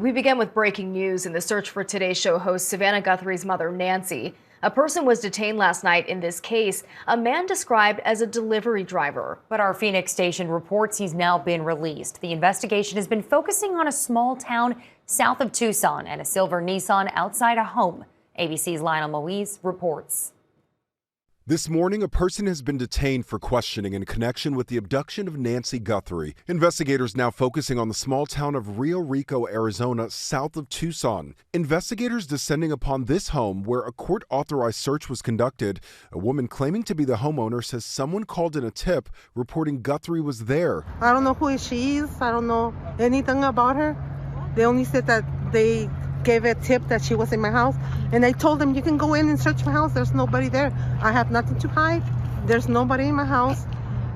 We begin with breaking news in the search for Today's Show host Savannah Guthrie's mother, Nancy. A person was detained last night in this case, a man described as a delivery driver. But our Phoenix station reports he's now been released. The investigation has been focusing on a small town south of Tucson and a silver Nissan outside a home. ABC's Lionel Moise reports. This morning, a person has been detained for questioning in connection with the abduction of Nancy Guthrie. Investigators now focusing on the small town of Rio Rico, Arizona, south of Tucson. Investigators descending upon this home where a court-authorized search was conducted. A woman claiming to be the homeowner says someone called in a tip reporting Guthrie was there. I don't know who she is. I don't know anything about her. They only said that they gave a tip that she was in my house, and I told them, you can go in and search my house. There's nobody there. I have nothing to hide. There's nobody in my house,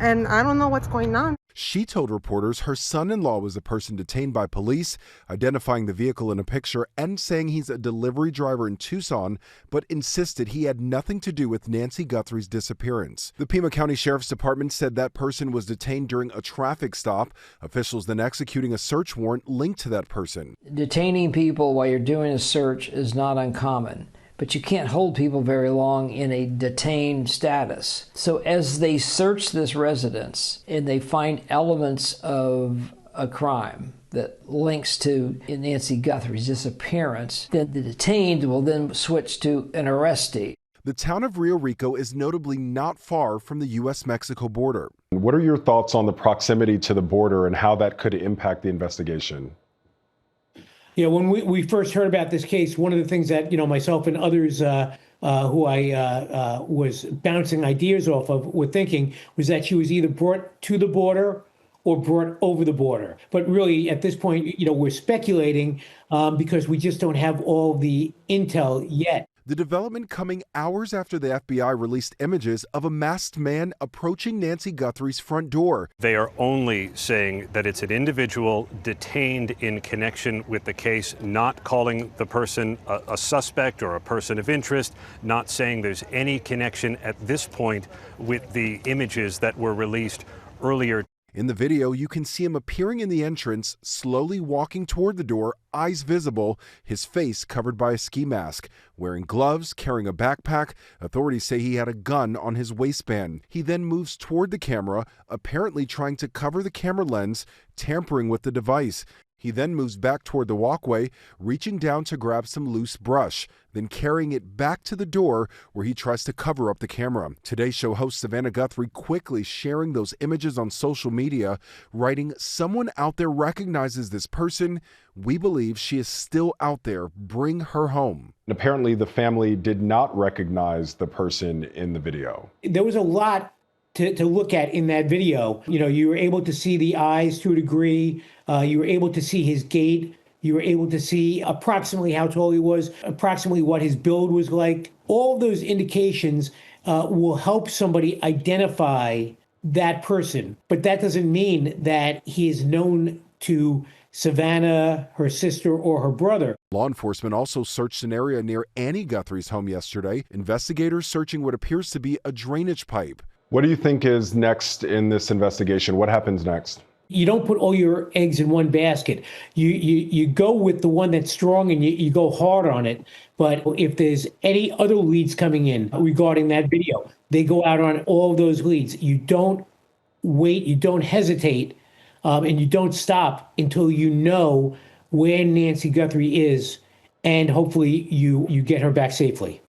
and I don't know what's going on. She told reporters her son-in-law was the person detained by police, identifying the vehicle in a picture and saying he's a delivery driver in Tucson, but insisted he had nothing to do with Nancy Guthrie's disappearance. The Pima County Sheriff's Department said that person was detained during a traffic stop. Officials then executing a search warrant linked to that person. Detaining people while you're doing a search is not uncommon, but you can't hold people very long in a detained status. So as they search this residence and they find elements of a crime that links to Nancy Guthrie's disappearance, then the detained will then switch to an arrestee. The town of Rio Rico is notably not far from the U.S.-Mexico border. What are your thoughts on the proximity to the border and how that could impact the investigation? You know, when we first heard about this case, one of the things that, myself and others who I was bouncing ideas off of were thinking was that she was either brought to the border or brought over the border. But really, at this point, we're speculating because we just don't have all the intel yet. The development coming hours after the FBI released images of a masked man approaching Nancy Guthrie's front door. They are only saying that it's an individual detained in connection with the case, not calling the person a suspect or a person of interest, not saying there's any connection at this point with the images that were released earlier. In the video, you can see him appearing in the entrance, slowly walking toward the door, eyes visible, his face covered by a ski mask. Wearing gloves, carrying a backpack, authorities say he had a gun on his waistband. He then moves toward the camera, apparently trying to cover the camera lens, tampering with the device. He then moves back toward the walkway, reaching down to grab some loose brush, then carrying it back to the door where he tries to cover up the camera. Today's Show host Savannah Guthrie quickly sharing those images on social media, writing, "Someone out there recognizes this person. We believe she is still out there. Bring her home." And apparently the family did not recognize the person in the video. There was a lot to look at in that video. You were able to see the eyes to a degree. You were able to see his gait. You were able to see approximately how tall he was, approximately what his build was like. All of those indications will help somebody identify that person. But that doesn't mean that he is known to Savannah, her sister, or her brother. Law enforcement also searched an area near Annie Guthrie's home yesterday. Investigators searching what appears to be a drainage pipe. What do you think is next in this investigation? What happens next? You don't put all your eggs in one basket. You go with the one that's strong and you go hard on it. But if there's any other leads coming in regarding that video, they go out on all those leads. You don't wait, you don't hesitate, and you don't stop until you know where Nancy Guthrie is, and hopefully you get her back safely.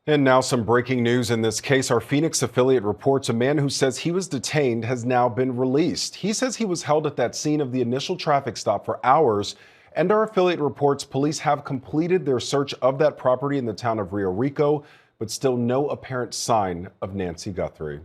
And now some breaking news in this case. Our Phoenix affiliate reports a man who says he was detained has now been released. He says he was held at that scene of the initial traffic stop for hours. And our affiliate reports police have completed their search of that property in the town of Rio Rico, but still no apparent sign of Nancy Guthrie.